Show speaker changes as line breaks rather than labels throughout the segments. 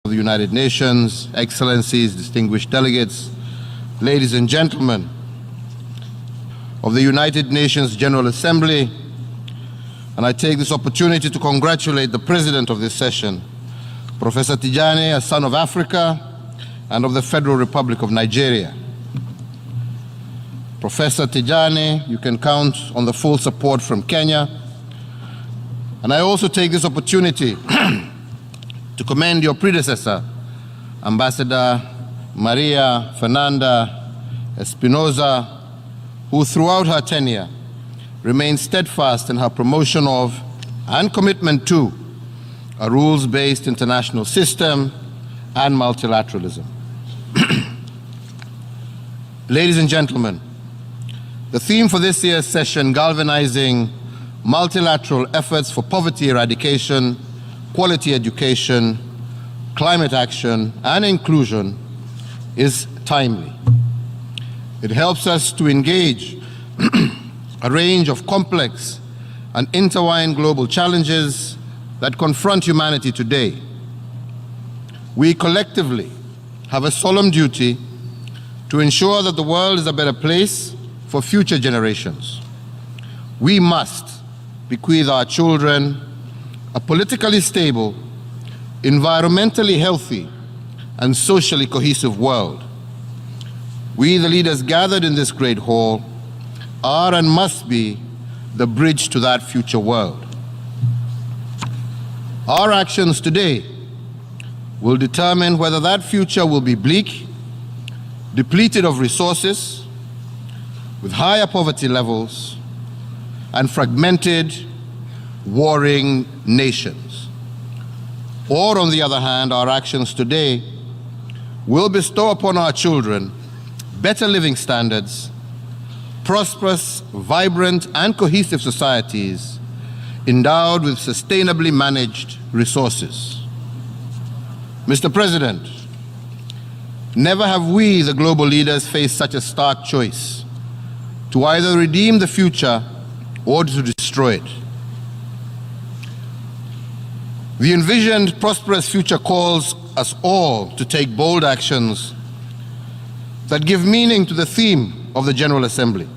the United Nations, Excellencies, distinguished delegates, ladies and gentlemen of the United Nations General Assembly, and I take this opportunity to congratulate the President of this session, Professor Tijani, a son of Africa and of the Federal Republic of Nigeria. Professor Tijani, you can count on the full support from Kenya. And I also take this opportunity to commend your predecessor, Ambassador Maria Fernanda Espinosa, who throughout her tenure remained steadfast in her promotion of and commitment to a rules-based international system and multilateralism. Ladies and gentlemen, the theme for this year's session, galvanizing multilateral efforts for poverty eradication, quality education, climate action, and inclusion, is timely. It helps us to engage a range of complex and intertwined global challenges that confront humanity today. We collectively have a solemn duty to ensure that the world is a better place for future generations. We must bequeath our children a politically stable, environmentally healthy, and socially cohesive world. We, the leaders gathered in this great hall, are and must be the bridge to that future world. Our actions today will determine whether that future will be bleak, depleted of resources, with higher poverty levels, and fragmented, warring nations. Or, on the other hand, our actions today will bestow upon our children better living standards, prosperous, vibrant, and cohesive societies endowed with sustainably managed resources. Mr. President, never have we, the global leaders, faced such a stark choice: to either redeem the future or to destroy it. The envisioned prosperous future calls us all to take bold actions that give meaning to the theme of the General Assembly.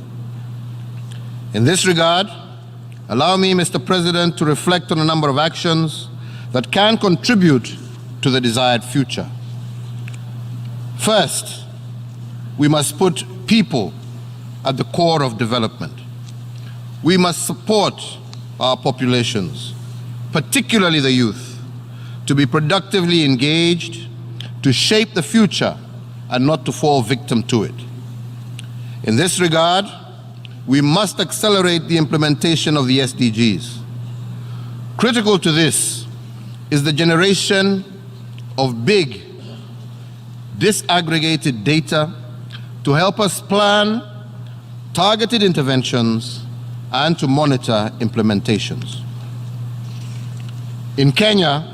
In this regard, allow me, Mr. President, to reflect on a number of actions that can contribute to the desired future. First, we must put people at the core of development. We must support our populations, particularly the youth, to be productively engaged, to shape the future, and not to fall victim to it. In this regard, we must accelerate the implementation of the SDGs. Critical to this is the generation of big, disaggregated data to help us plan targeted interventions and to monitor implementations. In Kenya,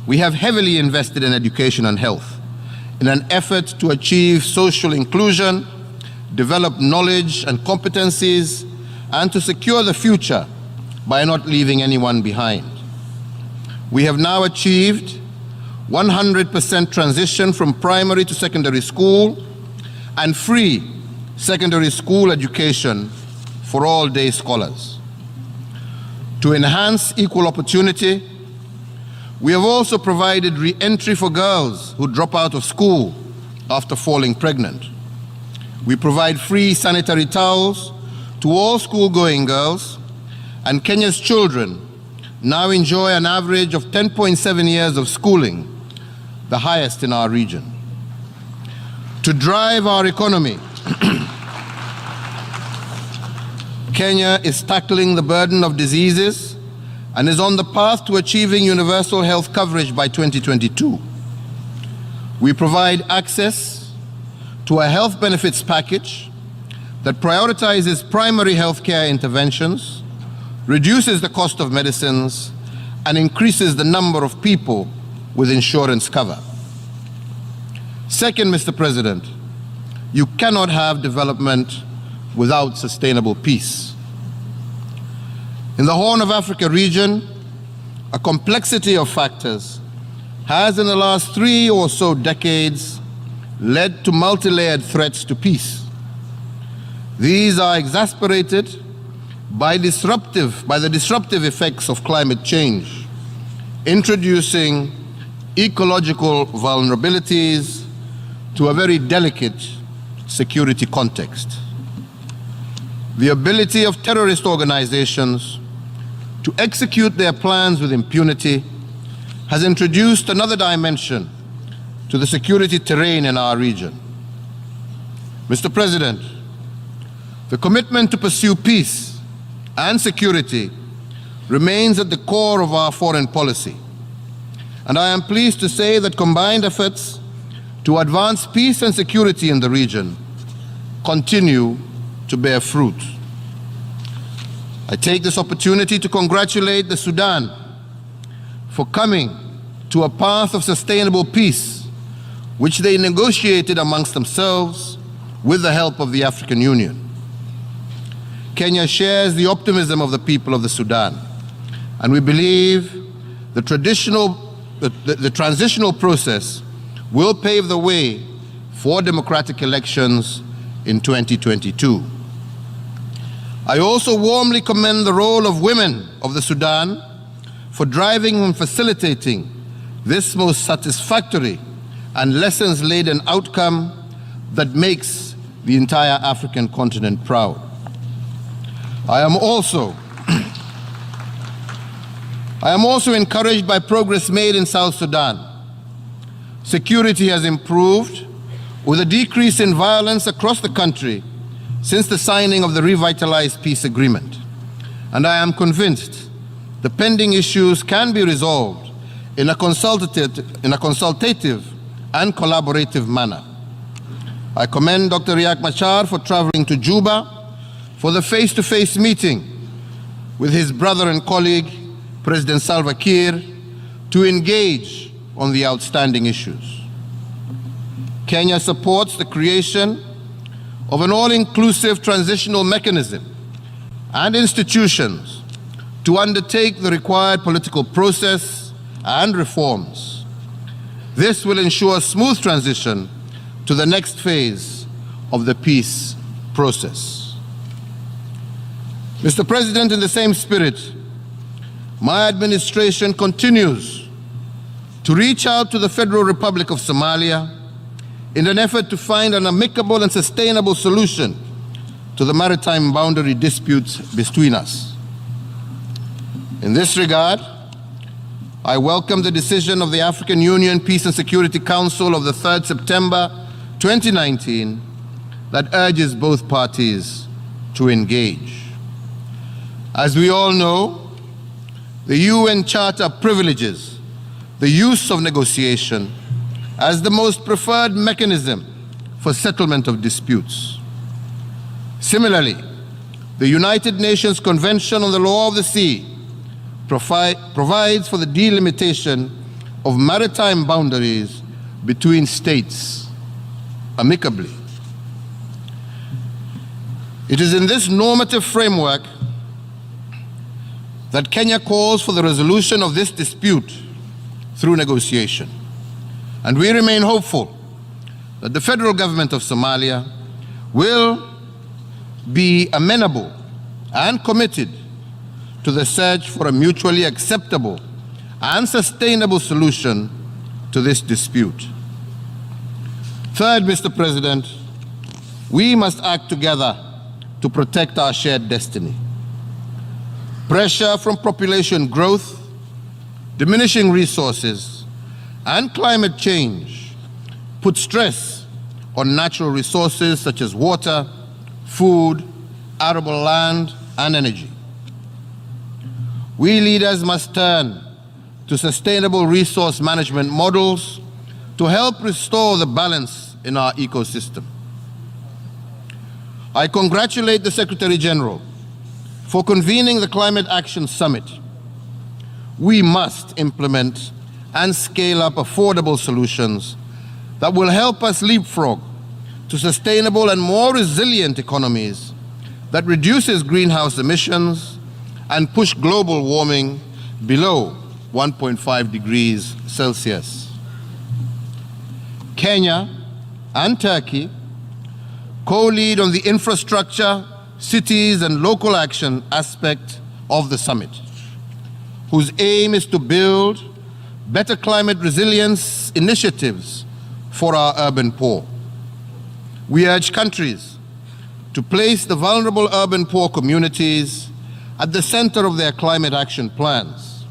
we have heavily invested in education and health in an effort to achieve social inclusion, develop knowledge and competencies, and to secure the future by not leaving anyone behind. We have now achieved 100% transition from primary to secondary school and free secondary school education for all day scholars. To enhance equal opportunity, we have also provided re-entry for girls who drop out of school after falling pregnant. We provide free sanitary towels to all school-going girls, and Kenya's children now enjoy an average of 10.7 years of schooling, the highest in our region. To drive our economy, Kenya is tackling the burden of diseases and is on the path to achieving universal health coverage by 2022. We provide access to a health benefits package that prioritizes primary health care interventions, reduces the cost of medicines, and increases the number of people with insurance cover. Second, Mr. President, you cannot have development without sustainable peace. In the Horn of Africa region, a complexity of factors has in the last 3 or so decades led to multi-layered threats to peace. These are exacerbated by the disruptive effects of climate change, introducing ecological vulnerabilities to a very delicate security context. The ability of terrorist organizations to execute their plans with impunity has introduced another dimension to the security terrain in our region. Mr. President, the commitment to pursue peace and security remains at the core of our foreign policy. And I am pleased to say that combined efforts to advance peace and security in the region continue to bear fruit. I take this opportunity to congratulate the Sudan for coming to a path of sustainable peace, which they negotiated amongst themselves with the help of the African Union. Kenya shares the optimism of the people of the Sudan, and we believe the transitional process will pave the way for democratic elections in 2022. I also warmly commend the role of women of the Sudan for driving and facilitating this most satisfactory and lessons-laden outcome that makes the entire African continent proud. I am also encouraged by progress made in South Sudan. Security has improved with a decrease in violence across the country since the signing of the revitalized peace agreement. And I am convinced the pending issues can be resolved in a consultative and collaborative manner. I commend Dr. Riek Machar for traveling to Juba for the face-to-face meeting with his brother and colleague, President Salva Kiir, to engage on the outstanding issues. Kenya supports the creation of an all-inclusive transitional mechanism and institutions to undertake the required political process and reforms. This will ensure a smooth transition to the next phase of the peace process. Mr. President, in the same spirit, my administration continues to reach out to the Federal Republic of Somalia in an effort to find an amicable and sustainable solution to the maritime boundary disputes between us. In this regard, I welcome the decision of the African Union Peace and Security Council of the 3rd September 2019 that urges both parties to engage. As we all know, the UN Charter privileges the use of negotiation as the most preferred mechanism for settlement of disputes. Similarly, the United Nations Convention on the Law of the Sea provides for the delimitation of maritime boundaries between states amicably. It is in this normative framework that Kenya calls for the resolution of this dispute through negotiation. And we remain hopeful that the federal government of Somalia will be amenable and committed to the search for a mutually acceptable and sustainable solution to this dispute. Third, Mr. President, we must act together to protect our shared destiny. Pressure from population growth, diminishing resources, and climate change put stress on natural resources such as water, food, arable land, and energy. We leaders must turn to sustainable resource management models to help restore the balance in our ecosystem. I congratulate the Secretary General for convening the Climate Action Summit. We must implement and scale up affordable solutions that will help us leapfrog to sustainable and more resilient economies that reduces greenhouse emissions and push global warming below 1.5 degrees Celsius. Kenya and Turkey co-lead on the infrastructure, cities and local action aspect of the summit, whose aim is to build better climate resilience initiatives for our urban poor. We urge countries to place the vulnerable urban poor communities at the center of their climate action plans.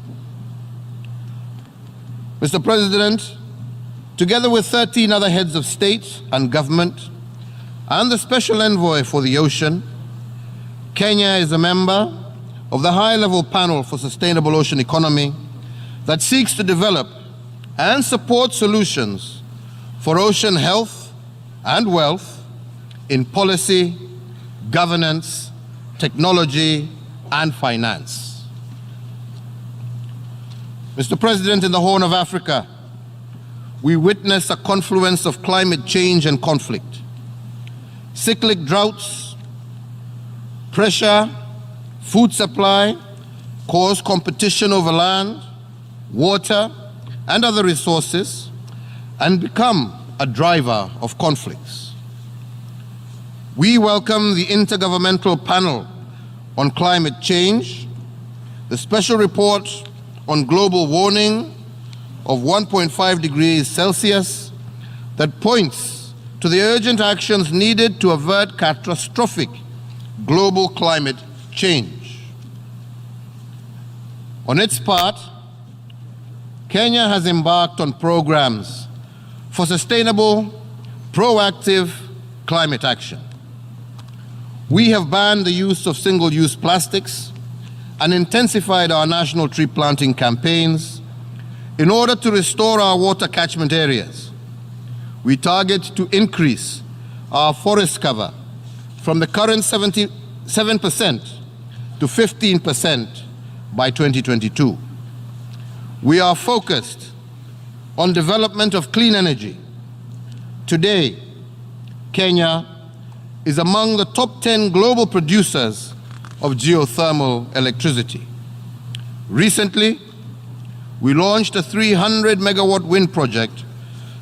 Mr. President, together with 13 other heads of state and government and the Special Envoy for the Ocean, Kenya is a member of the High-Level Panel for Sustainable Ocean Economy that seeks to develop and support solutions for ocean health and wealth in policy, governance, technology, and finance. Mr. President, in the Horn of Africa, we witness a confluence of climate change and conflict. Cyclic droughts, pressure, food supply cause competition over land, water, and other resources, and become a driver of conflicts. We welcome the Intergovernmental Panel on Climate Change, the special report on global warming of 1.5 degrees Celsius that points to the urgent actions needed to avert catastrophic global climate change. On its part, Kenya has embarked on programs for sustainable, proactive climate action. We have banned the use of single-use plastics and intensified our national tree planting campaigns in order to restore our water catchment areas. We target to increase our forest cover from the current 77% to 15% by 2022. We are focused on development of clean energy. Today, Kenya is among the top 10 global producers of geothermal electricity. Recently, we launched a 300 megawatt wind project,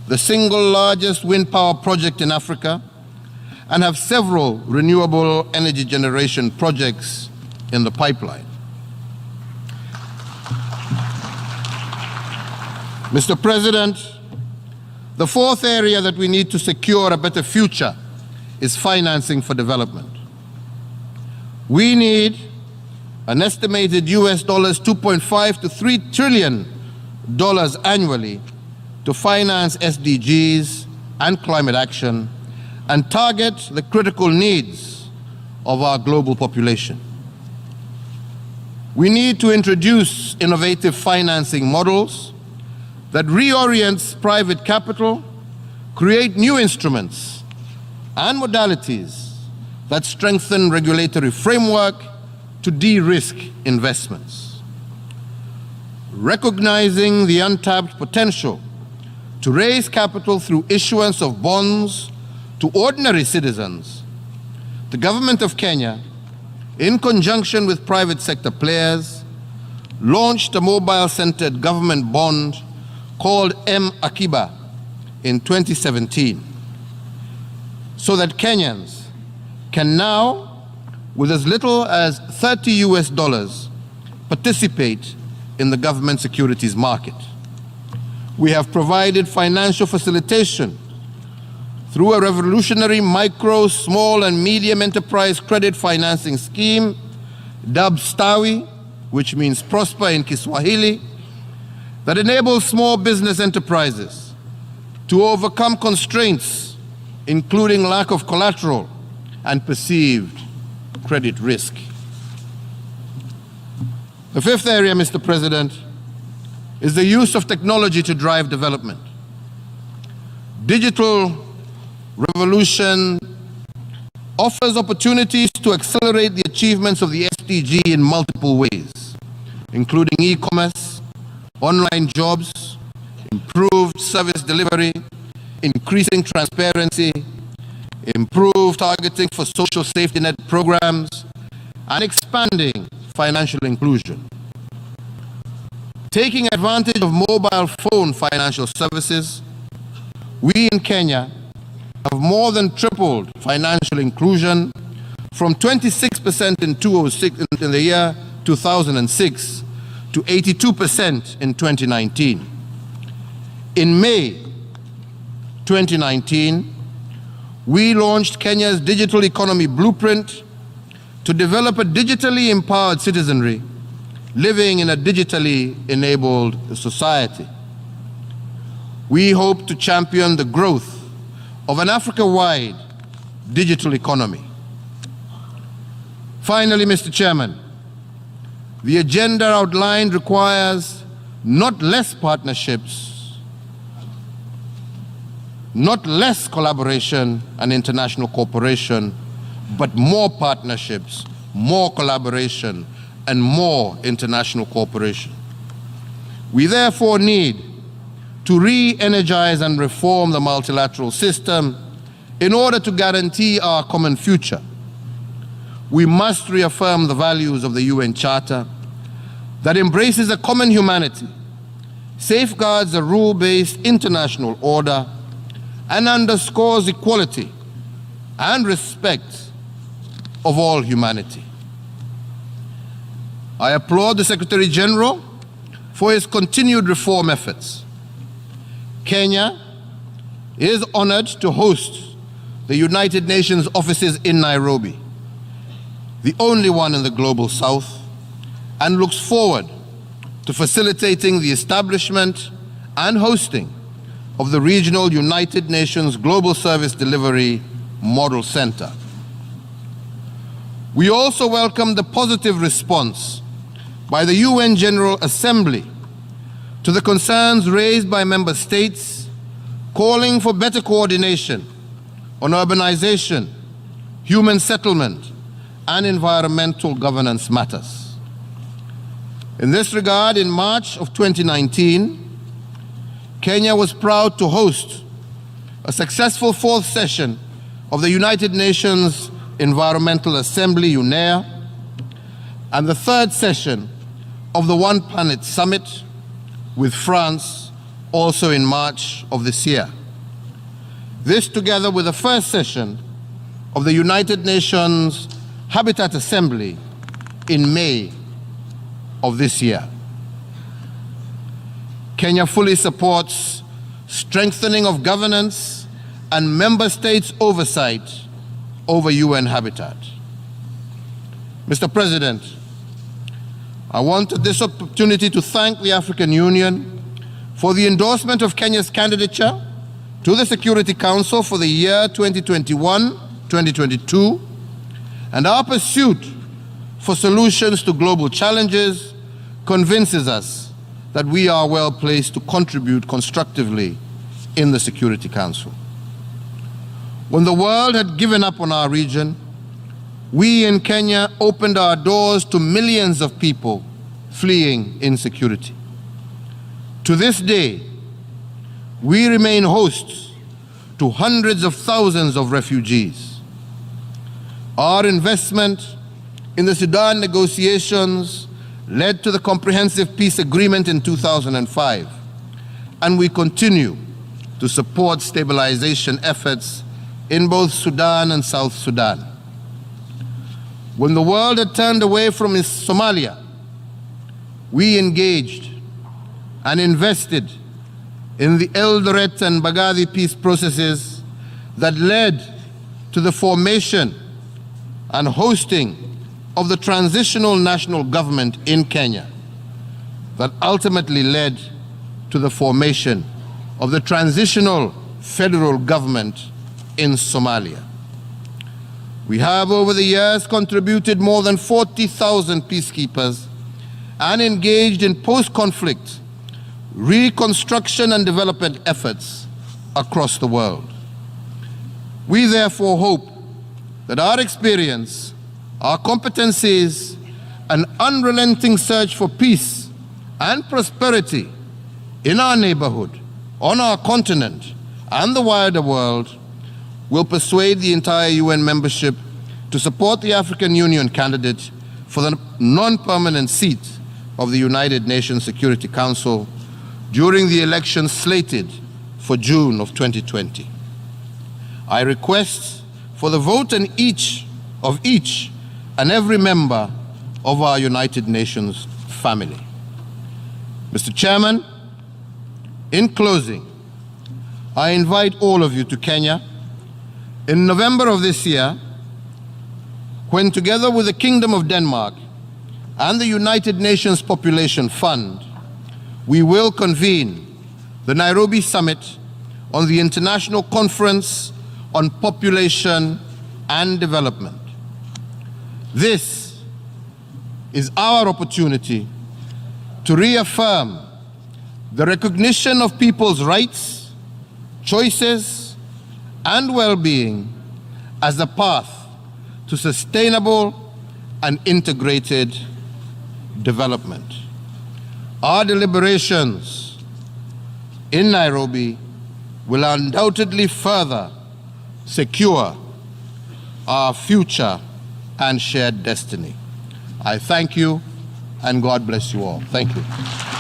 the single largest wind power project in Africa, and have several renewable energy generation projects in the pipeline. Mr. President, the fourth area that we need to secure a better future is financing for development. We need an estimated US $2.5 to $3 trillion annually to finance SDGs and climate action and target the critical needs of our global population. We need to introduce innovative financing models that reorients private capital, create new instruments and modalities that strengthen regulatory framework to de-risk investments. Recognizing the untapped potential to raise capital through issuance of bonds to ordinary citizens, the government of Kenya, in conjunction with private sector players, launched a mobile-centered government bond called M-Akiba in 2017, so that Kenyans can now, with as little as $30 US, participate in the government securities market. We have provided financial facilitation through a revolutionary micro, small and medium enterprise credit financing scheme, dubbed STAWI, which means prosper in Kiswahili, that enables small business enterprises to overcome constraints, including lack of collateral and perceived credit risk. The fifth area, Mr. President, is the use of technology to drive development. Digital revolution offers opportunities to accelerate the achievements of the SDG in multiple ways, including e-commerce, online jobs, improved service delivery, increasing transparency, improved targeting for social safety net programs, and expanding financial inclusion. Taking advantage of mobile phone financial services, we in Kenya have more than tripled financial inclusion from 26% in the year 2006 to 82% in 2019. In May 2019, we launched Kenya's Digital Economy Blueprint to develop a digitally empowered citizenry living in a digitally enabled society. We hope to champion the growth of an Africa-wide digital economy. Finally, Mr. Chairman, the agenda outlined requires not less partnerships, not less collaboration and international cooperation, but more partnerships, more collaboration, and more international cooperation. We therefore need to re-energize and reform the multilateral system in order to guarantee our common future. We must reaffirm the values of the UN Charter that embraces a common humanity, safeguards a rule-based international order, and underscores equality and respect of all humanity. I applaud the Secretary General for his continued reform efforts. Kenya is honored to host the United Nations offices in Nairobi, the only one in the Global South, and looks forward to facilitating the establishment and hosting of the regional United Nations Global Service Delivery Model Center. We also welcome the positive response by the UN General Assembly to the concerns raised by member states calling for better coordination on urbanization, human settlement, and environmental governance matters. In this regard, in March of 2019, Kenya was proud to host a successful fourth session of the United Nations Environmental Assembly, UNEA, and the third session of the One Planet Summit with France, also in March of this year. This, together with the first session of the United Nations Habitat Assembly in May of this year. Kenya fully supports strengthening of governance and member states' oversight over UN habitat. Mr. President, I want this opportunity to thank the African Union for the endorsement of Kenya's candidature to the Security Council for the year 2021-2022 and our pursuit for solutions to global challenges convinces us that we are well placed to contribute constructively in the Security Council. When the world had given up on our region, we in Kenya opened our doors to millions of people fleeing insecurity. To this day, we remain hosts to hundreds of thousands of refugees. Our investment in the Sudan negotiations led to the Comprehensive Peace Agreement in 2005, and we continue to support stabilization efforts in both Sudan and South Sudan. When the world had turned away from Somalia, we engaged and invested in the Eldoret and Baghdadi peace processes that led to the formation and hosting of the transitional national government in Kenya that ultimately led to the formation of the transitional federal government in Somalia. We have over the years contributed more than 40,000 peacekeepers and engaged in post-conflict reconstruction and development efforts across the world. We therefore hope that our experience, our competencies, and unrelenting search for peace and prosperity in our neighborhood, on our continent, and the wider world will persuade the entire UN membership to support the African Union candidate for the non-permanent seat of the United Nations Security Council during the elections slated for June of 2020. I request for the vote of each and every member of our United Nations family. Mr. Chairman, in closing, I invite all of you to Kenya in November of this year, when together with the Kingdom of Denmark and the United Nations Population Fund, we will convene the Nairobi Summit on the International Conference on Population and Development. This is our opportunity to reaffirm the recognition of people's rights, choices, and well-being as the path to sustainable and integrated development. Our deliberations in Nairobi will undoubtedly further secure our future and shared destiny. I thank you, and God bless you all. Thank you.